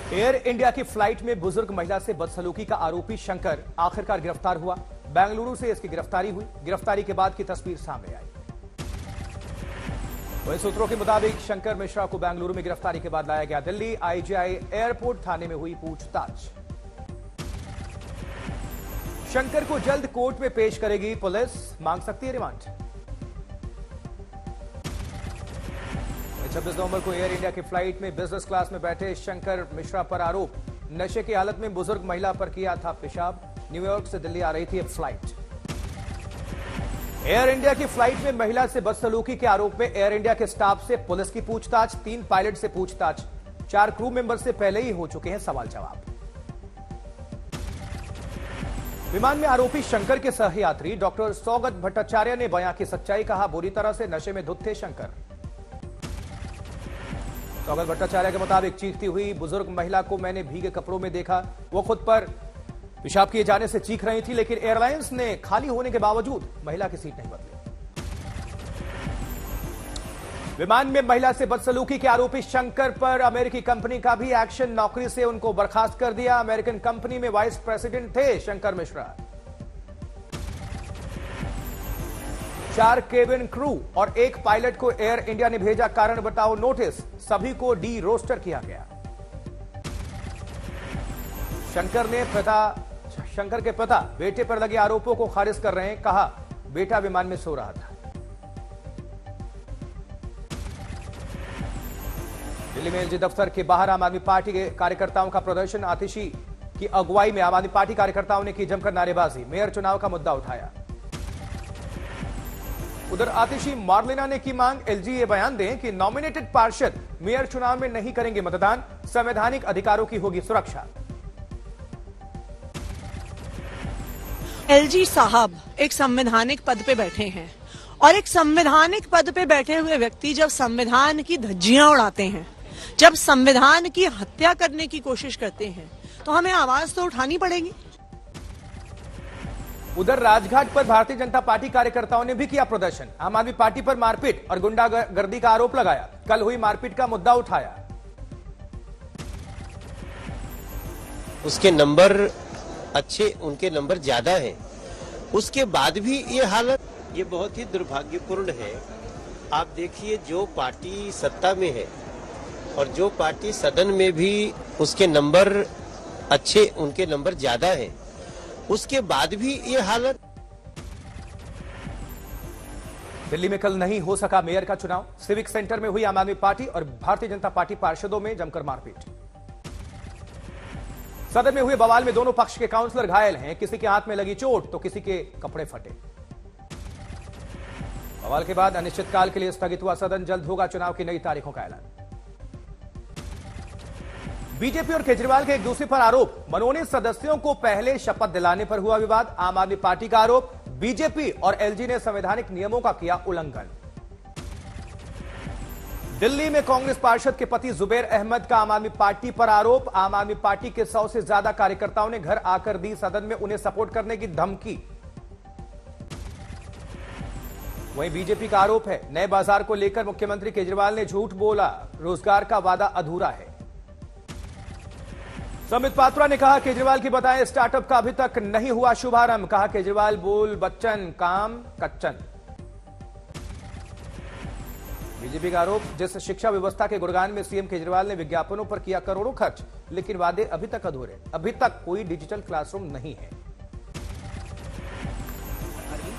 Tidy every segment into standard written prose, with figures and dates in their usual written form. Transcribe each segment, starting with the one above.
Air India की flight में बुजुर्ग महिला से बदसलूकी का आरोपी शंकर आखिरकार गिरफ्तार हुआ। बेंगलुरु से इसकी गिरफ्तारी हुई। गिरफ्तारी के बाद की तस्वीर सामने आई। वहीं सूत्रों के मुताबिक शंकर मिश्रा को बेंगलुरु में गिरफ्तारी के बाद लाया गया दिल्ली। आईजीआई एयरपोर्ट थाने में हुई पूछताछ। शंकर को जल्द कोर्ट में पेश करेगी पुलिस, मांग सकती है रिमांड। 26 नवंबर को एयर इंडिया की फ्लाइट में बिजनेस क्लास में बैठे शंकर मिश्रा पर आरोप। नशे की हालत में बुजुर्ग महिला पर किया था पेशाब। न्यूयॉर्क से दिल्ली आ रही थी फ्लाइट। एयर इंडिया की फ्लाइट में महिला से बदसलूकी के आरोप में एयर इंडिया के स्टाफ से पुलिस की पूछताछ। 3 पायलट से पूछताछ। 4 क्रू मेंबर से पहले ही हो चुके हैं सवाल जवाब। विमान में आरोपी शंकर के सहयात्री डॉक्टर सौगत भट्टाचार्य ने बयां की सच्चाई कहा। बुरी तरह से नशे में धुत थे शंकर। सौगत भट्टाचार्य के मुताबिक चीखती हुई बुजुर्ग महिला को मैंने भीगे कपड़ों में देखा। वो खुद पर पेशाब किए जाने से चीख रही थी, लेकिन एयरलाइंस ने खाली होने के बावजूद महिला की सीट नहीं बदली। विमान में महिला से बदसलूकी के आरोपी शंकर पर अमेरिकी कंपनी का भी एक्शन। नौकरी से उनको बर्खास्त कर दिया। अमेरिकन कंपनी में वाइस प्रेसिडेंट थे शंकर मिश्रा। 4 केबिन क्रू और 1 पायलट को एयर इंडिया ने भेजा। कारण बताओ नोटिस। सभी को डी रोस्टर किया गया। शंकर के पिता बेटे पर लगे आरोपों को खारिज कर रहे हैं। कहा बेटा विमान में सो रहा था। दिल्ली में एलजी दफ्तर के बाहर आम आदमी पार्टी के कार्यकर्ताओं का प्रदर्शन। आतिशी की अगुवाई में आम आदमी पार्टी कार्यकर्ताओं ने की जमकर नारेबाजी। मेयर चुनाव का मुद्दा उठाया। उधर आतिशी मार्लिना ने की मांग। एलजी ये बयान दें कि नॉमिनेटेड पार्षद मेयर चुनाव में नहीं करेंगे मतदान। संवैधानिक अधिकारों की होगी सुरक्षा। एलजी साहब एक संवैधानिक पद पे बैठे हैं और एक संवैधानिक पद पे बैठे हुए व्यक्ति जब संविधान की धज्जियां उड़ाते हैं, जब संविधान की हत्या करने की कोशिश करते हैं, तो हमें आवाज तो उठानी पड़ेगी। उधर राजघाट पर भारतीय जनता पार्टी कार्यकर्ताओं ने भी किया प्रदर्शन। आम आदमी पार्टी पर मारपीट और गुंडागर्दी का आरोप लगाया। कल हुई मारपीट का मुद्दा उठाया। उसके नंबर अच्छे, उनके नंबर ज्यादा हैं, उसके बाद भी ये हालत, ये बहुत ही दुर्भाग्यपूर्ण है। आप देखिए, जो पार्टी सत्ता में है और जो पार्टी सदन में भी उसके नंबर अच्छे, उनके नंबर ज्यादा हैं, उसके बाद भी ये हालत। दिल्ली में कल नहीं हो सका मेयर का चुनाव। सिविक सेंटर में हुई आम आदमी पार्टी और भारतीय जनता पार्टी पार्षदों में जमकर मारपीट। सदन में हुए बवाल में दोनों पक्ष के काउंसलर घायल हैं। किसी के हाथ में लगी चोट तो किसी के कपड़े फटे। बवाल के बाद अनिश्चितकाल के लिए स्थगित हुआ सदन। जल्द होगा चुनाव की नई तारीखों का ऐलान। बीजेपी और केजरीवाल के एक दूसरे पर आरोप। मनोनीत सदस्यों को पहले शपथ दिलाने पर हुआ विवाद। आम आदमी पार्टी का आरोप, बीजेपी और एलजी ने संवैधानिक नियमों का किया उल्लंघन। दिल्ली में कांग्रेस पार्षद के पति जुबैर अहमद का आम आदमी पार्टी पर आरोप। आम आदमी पार्टी के 100 से ज्यादा कार्यकर्ताओं ने घर आकर दी सदन में उन्हें सपोर्ट करने की धमकी। वहीं बीजेपी का आरोप है, नए बाजार को लेकर मुख्यमंत्री केजरीवाल ने झूठ बोला। रोजगार का वादा अधूरा है। संबित पात्रा ने कहा केजरीवाल की बताएं स्टार्टअप का अभी तक नहीं हुआ शुभारंभ। कहा केजरीवाल बोल बच्चन काम कच्चन। बीजेपी का आरोप, जिस शिक्षा व्यवस्था के गुणगान में सीएम केजरीवाल ने विज्ञापनों पर किया करोड़ों खर्च, लेकिन वादे अभी तक अधूरे। अभी तक कोई डिजिटल क्लासरूम नहीं है।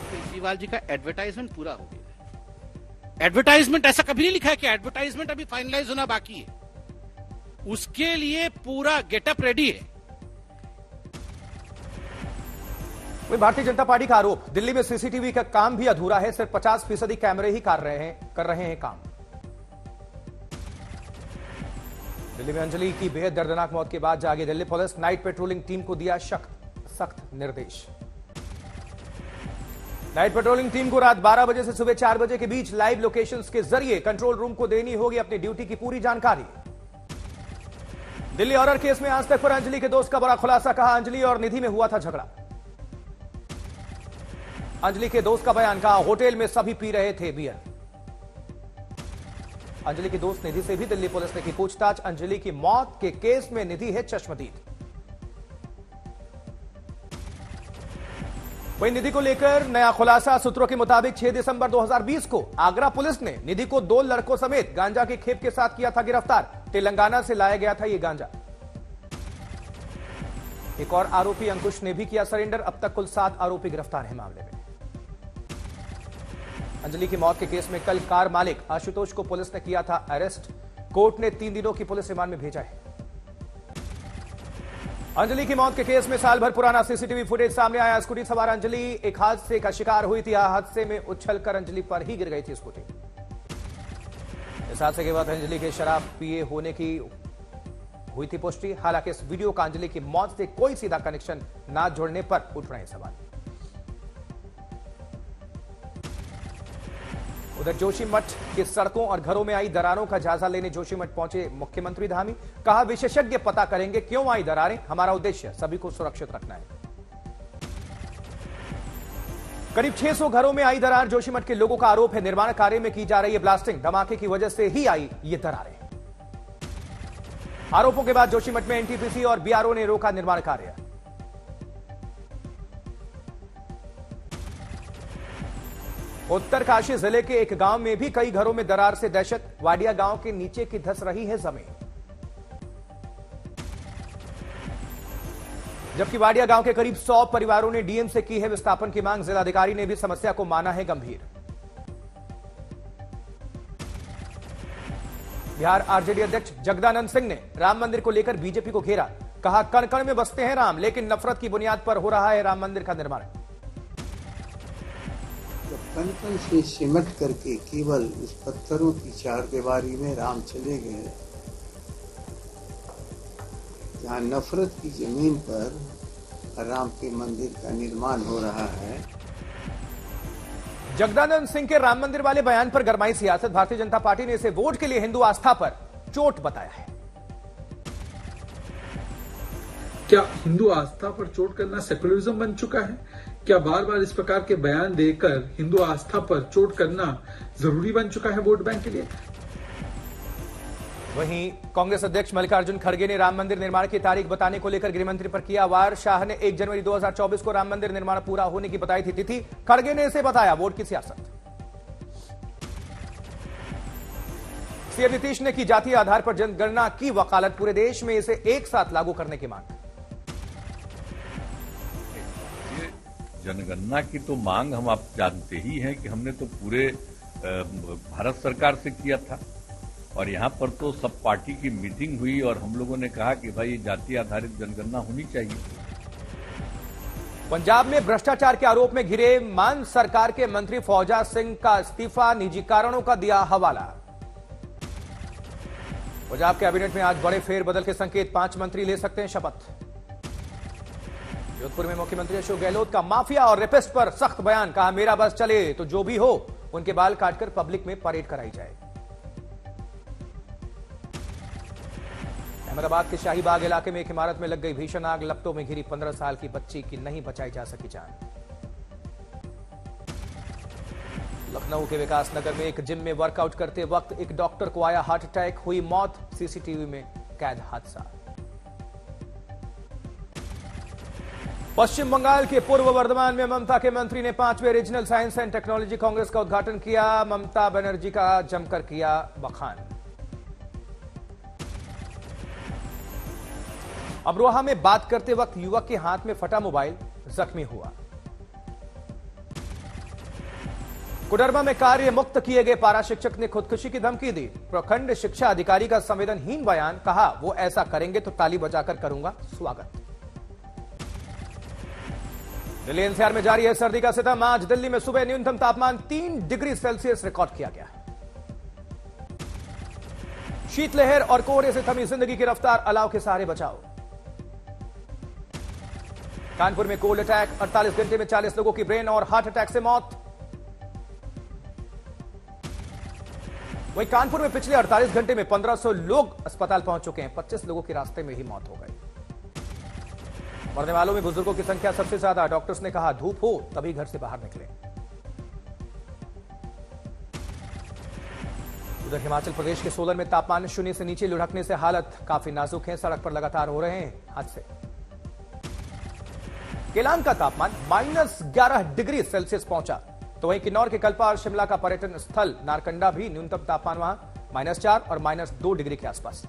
केजरीवाल जी का एडवर्टाइजमेंट पूरा हो गया। एडवर्टाइजमेंट ऐसा कभी नहीं लिखा है कि एडवर्टाइजमेंट अभी फाइनलाइज होना बाकी है। उसके लिए पूरा गेटअप रेडी है। वही भारतीय जनता पार्टी का आरोप, दिल्ली में सीसीटीवी का काम भी अधूरा है। सिर्फ 50% कैमरे ही कर रहे हैं काम। दिल्ली में अंजलि की बेहद दर्दनाक मौत के बाद जागी Delhi police. Night patrolling team को दिया सख्त निर्देश। नाइट पेट्रोलिंग टीम को रात 12 बजे से सुबह 4 बजे के बीच लाइव लोकेशंस के जरिए कंट्रोल रूम को देनी होगी अपनी ड्यूटी की पूरी जानकारी। दिल्ली हॉरर केस में आज तक पर अंजलि के दोस्त का बड़ा खुलासा। कहा अंजलि और निधि में हुआ था झगड़ा। अंजलि के दोस्त का बयान, कहा होटल में सभी पी रहे थे बियर। अंजलि की दोस्त निधि से भी दिल्ली पुलिस ने की पूछताछ। अंजलि की मौत के केस में निधि है चश्मदीद। वहीं निधि को लेकर नया खुलासा। सूत्रों के मुताबिक 6 दिसंबर 2020 को आगरा पुलिस ने निधि को 2 लड़कों समेत गांजा की खेप के साथ किया था गिरफ्तार। तेलंगाना से लाया गया था यह गांजा। एक और आरोपी अंकुश ने भी किया सरेंडर। अब तक कुल 7 आरोपी गिरफ्तार हैं मामले में। अंजलि की मौत के केस में कल कार मालिक आशुतोष को पुलिस ने किया था अरेस्ट। कोर्ट ने 3 दिनों की पुलिस रिमांड में भेजा है। अंजलि की मौत के केस में साल भर पुराना सीसीटीवी फुटेज सामने आया। स्कूटी सवार अंजलि एक हादसे का शिकार हुई थी। हादसे में उछलकर अंजलि पर ही गिर गई थी स्कूटी। इस हादसे के बाद अंजलि के शराब पिए होने की हुई थी पुष्टि। हालांकि इस वीडियो का अंजलि की मौत से कोई सीधा कनेक्शन ना जोड़ने पर उठ रहे सवाल। उधर जोशीमठ के सड़कों और घरों में आई दरारों का जायजा लेने जोशीमठ पहुंचे मुख्यमंत्री धामी। कहा, विशेषज्ञ पता करेंगे क्यों आई दरारें। हमारा उद्देश्य सभी को सुरक्षित रखना है। करीब 600 घरों में आई दरार। जोशीमठ के लोगों का आरोप है निर्माण कार्य में की जा रही है ब्लास्टिंग। धमाके की वजह से ही आई ये दरारें। आरोपों के बाद जोशीमठ में एनटीपीसी और बीआरओ ने रोका निर्माण कार्य। उत्तरकाशी जिले के एक गांव में भी कई घरों में दरार से दहशत। वाडिया गांव के नीचे की धंस रही है जमीन। जबकि वाडिया गांव के करीब 100 परिवारों ने डीएम से की है विस्थापन की मांग। जिलाधिकारी ने भी समस्या को माना है गंभीर। बिहार आरजेडी अध्यक्ष जगदानंद सिंह ने राम मंदिर को लेकर बीजेपी को घेरा। कहा, कण कण में बसते हैं राम, लेकिन नफरत की बुनियाद पर हो रहा है राम मंदिर का निर्माण। कण कण से सिमट करके केवल उस पत्थरों की चारदीवारी में राम चले गए, जहाँ नफरत की जमीन पर राम के मंदिर का निर्माण हो रहा है। जगदानंद सिंह के राम मंदिर वाले बयान पर गरमाई सियासत। भारतीय जनता पार्टी ने इसे वोट के लिए हिंदू आस्था पर चोट बताया है। क्या हिंदू आस्था पर चोट करना सेकुलरिज्म बन चुका है? क्या बार बार इस प्रकार के बयान देकर हिंदू आस्था पर चोट करना जरूरी बन चुका है वोट बैंक के लिए? वहीं कांग्रेस अध्यक्ष मल्लिकार्जुन खड़गे ने राम मंदिर निर्माण की तारीख बताने को लेकर गृहमंत्री पर किया वार। शाह ने 1 जनवरी 2024 को राम मंदिर निर्माण पूरा होने की बताई थी तिथि। खड़गे ने इसे बताया वोट की सियासत। सीएम नीतीश ने की जातीय आधार पर जनगणना की वकालत। पूरे देश में इसे एक साथ लागू करने की मांग। जनगणना की तो मांग हम आप जानते ही हैं कि हमने तो पूरे भारत सरकार से किया था, और यहाँ पर तो सब पार्टी की मीटिंग हुई और हम लोगों ने कहा कि भाई जाति आधारित जनगणना होनी चाहिए। पंजाब में भ्रष्टाचार के आरोप में घिरे मान सरकार के मंत्री फौजा सिंह का इस्तीफा निजी कारणों का दिया हवाला। पंजाब कैबिनेट में आज बड़े फेरबदल के संकेत। 5 मंत्री ले सकते हैं शपथ। जोधपुर में मुख्यमंत्री अशोक गहलोत का माफिया और रेपिस्ट पर सख्त बयान। कहा, मेरा बस चले तो जो भी हो उनके बाल काटकर पब्लिक में परेड कराई जाए। अहमदाबाद के शाहीबाग इलाके में एक इमारत में लग गई भीषण आग। लपटों में घिरी 15 साल की बच्ची की नहीं बचाई जा सकी जान। लखनऊ के विकास नगर में एक जिम में वर्कआउट करते वक्त एक डॉक्टर को आया हार्ट अटैक। हुई मौत। सीसीटीवी में कैद हादसा। पश्चिम बंगाल के पूर्व वर्धमान में ममता के मंत्री ने 5वें regional science and technology congress का उद्घाटन किया। ममता बनर्जी का जमकर किया बखान। अमरोहा में बात करते वक्त युवक के हाथ में फटा मोबाइल, जख्मी हुआ। कोडरमा में कार्य मुक्त किए गए पारा शिक्षक ने खुदकुशी की धमकी दी। प्रखंड शिक्षा अधिकारी का संवेदनहीन बयान। कहा, वो ऐसा करेंगे तो ताली बजाकर करूंगा स्वागत। दिल्ली एनसीआर में जारी है सर्दी का सितम। आज दिल्ली में सुबह न्यूनतम तापमान 3 डिग्री सेल्सियस रिकॉर्ड किया गया। शीतलहर और कोहरे से थमी जिंदगी की रफ्तार। अलाव के सहारे बचाओ। कानपुर में कोल्ड अटैक। 48 घंटे में 40 लोगों की ब्रेन और हार्ट अटैक से मौत। वहीं कानपुर में पिछले 48 घंटे में 1500 लोग अस्पताल पहुंच चुके हैं। 25 लोगों की रास्ते में ही मौत हो गई। मरने वालों में बुजुर्गों की संख्या सबसे ज्यादा। डॉक्टर्स ने कहा, धूप हो तभी घर से बाहर निकले। उधर हिमाचल प्रदेश के सोलन में तापमान 0 से नीचे लुढ़कने से हालत काफी नाजुक है। सड़क पर लगातार हो रहे हैं हादसे। केलांग का तापमान -11 डिग्री सेल्सियस पहुंचा, तो वहीं किन्नौर के कल्पा और शिमला का पर्यटन स्थल नारकंडा भी न्यूनतम तापमान वहां -4 और -2 डिग्री के आसपास।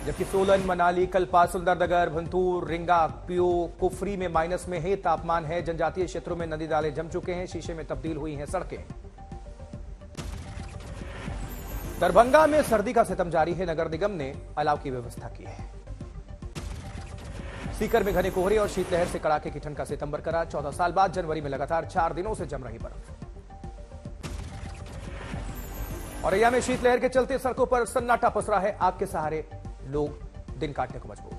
जबकि सोलन, मनाली, कल्पा, सुंदरनगर, भंतूर, रिंगा, पियो, कुफरी में माइनस में ही तापमान है। जनजातीय क्षेत्रों में नदी नाले जम चुके हैं, शीशे में तब्दील हुई हैं सड़कें। दरभंगा में सर्दी का सितम जारी है। नगर निगम ने अलाव की व्यवस्था की है। सीकर में घने कोहरे और शीतलहर से कड़ाके की ठंड का सितम बरकरार। 14 साल बाद जनवरी में लगातार 4 दिनों से जम रही बर्फ। औरैया में शीतलहर के चलते सड़कों पर सन्नाटा पसरा है। आग के सहारे लोग दिन काटने को मजबूर।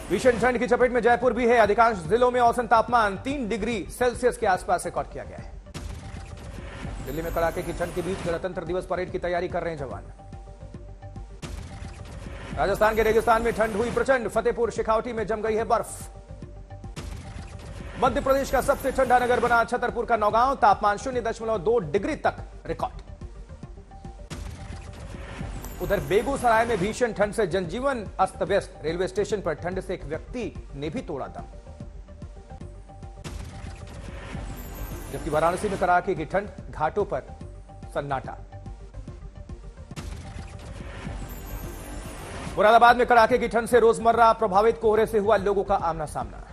भीषण ठंड की चपेट में जयपुर भी है। अधिकांश जिलों में औसत तापमान 3 डिग्री सेल्सियस के आसपास रिकॉर्ड किया गया है। दिल्ली में कड़ाके की ठंड के बीच गणतंत्र दिवस परेड की तैयारी कर रहे हैं जवान। राजस्थान के रेगिस्तान में ठंड हुई प्रचंड। फतेहपुर शेखावटी में जम गई है बर्फ। मध्य प्रदेश का सबसे ठंडा नगर बना छतरपुर का नौगांव। तापमान 0.2 डिग्री तक रिकॉर्ड। उधर बेगूसराय में भीषण ठंड से जनजीवन अस्त व्यस्त। रेलवे स्टेशन पर ठंड से एक व्यक्ति ने भी तोड़ा दम। जबकि वाराणसी में कड़ाके की ठंड, घाटों पर सन्नाटा। मुरादाबाद में कड़ाके की ठंड से रोजमर्रा प्रभावित कोहरे से हुआ लोगों का आमना सामना।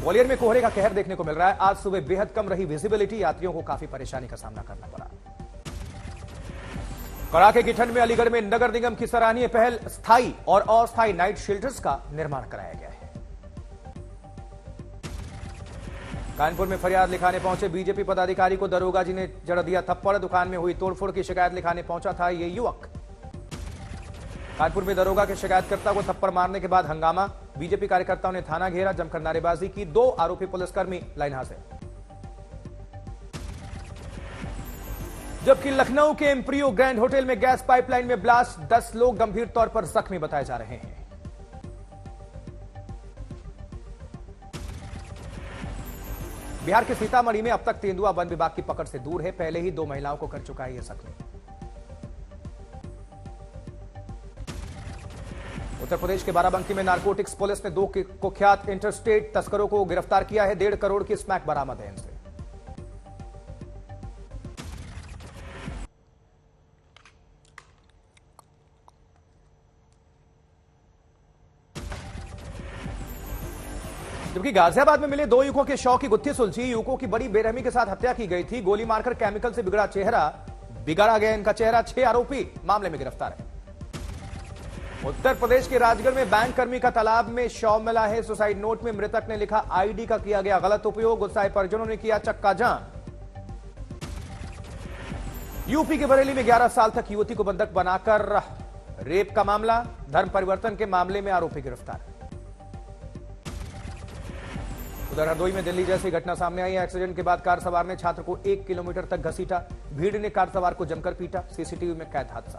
ग्वालियर में कोहरे का कहर देखने को मिल रहा है। आज सुबह बेहद कम रही विजिबिलिटी। यात्रियों को काफी परेशानी का सामना करना पड़ा। कड़ाके की ठंड में अलीगढ़ में नगर निगम की सराहनीय पहल, स्थायी और अस्थायी नाइट शेल्टर्स का निर्माण कराया गया है। कानपुर में फरियाद लिखाने पहुंचे बीजेपी पदाधिकारी को दरोगा जी ने जड़ दिया थप्पड़। दुकान में हुई तोड़फोड़ की शिकायत लिखाने पहुंचा था ये युवक। कानपुर में दरोगा के शिकायतकर्ता को थप्पड़ मारने के बाद हंगामा। बीजेपी कार्यकर्ताओं ने थाना घेरा, जमकर नारेबाजी की। 2 आरोपी पुलिसकर्मी लाइन हाजिर। जबकि लखनऊ के एम्प्रियो ग्रैंड होटल में गैस पाइपलाइन में ब्लास्ट। 10 लोग गंभीर तौर पर जख्मी बताए जा रहे हैं। बिहार के सीतामढ़ी में अब तक तेंदुआ वन विभाग की पकड़ से दूर है। पहले ही 2 महिलाओं को कर चुका है यह जख्मी। उत्तर प्रदेश के बाराबंकी में नारकोटिक्स पुलिस ने 2 कुख्यात इंटरस्टेट तस्करों को गिरफ्तार किया है। 1.5 करोड़ की स्मैक बरामद है इनसे। जबकि गाजियाबाद में मिले 2 युवकों के शव की गुत्थी सुलझी। युवकों की बड़ी बेरहमी के साथ हत्या की गई थी। गोली मारकर केमिकल से बिगड़ा गया इनका चेहरा। 6 आरोपी मामले में गिरफ्तार है। उत्तर प्रदेश के राजगढ़ में बैंक कर्मी का तालाब में शव मिला है। सुसाइड नोट में मृतक ने लिखा आईडी का किया गया गलत उपयोग। गुस्साए परिजनों ने किया चक्का जाम। यूपी के बरेली में 11 साल तक युवती को बंधक बनाकर रेप का मामला। धर्म परिवर्तन के मामले में आरोपी गिरफ्तार। उधर हरदोई में दिल्ली जैसी घटना सामने आई है। एक्सीडेंट के बाद कार सवार ने छात्र को 1 किलोमीटर तक घसीटा। भीड़ ने कार सवार को जमकर पीटा। सीसीटीवी में कैद हादसा।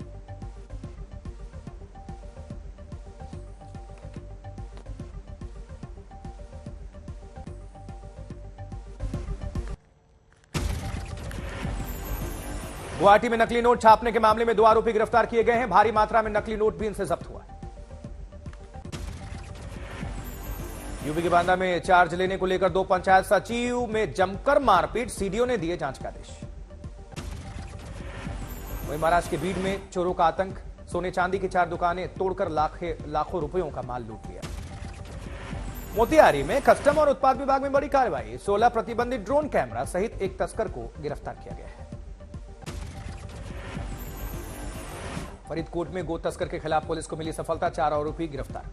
गुवाहाटी में नकली नोट छापने के मामले में 2 आरोपी गिरफ्तार किए गए हैं। भारी मात्रा में नकली नोट भी इनसे जब्त हुआ। यूपी के बांदा में चार्ज लेने को लेकर 2 पंचायत सचिव में जमकर मारपीट। सीडीओ ने दिए जांच का आदेश। वहीं महाराष्ट्र के बीड में चोरों का आतंक। सोने चांदी की 4 दुकानें तोड़कर लाखों रुपयों का माल लूट लिया। मोतिहारी में कस्टम और उत्पाद विभाग में बड़ी कार्रवाई। 16 प्रतिबंधित ड्रोन कैमरा सहित एक तस्कर को गिरफ्तार किया गया है। फरीदकोट में गो तस्कर के खिलाफ पुलिस को मिली सफलता। 4 आरोपी गिरफ्तार।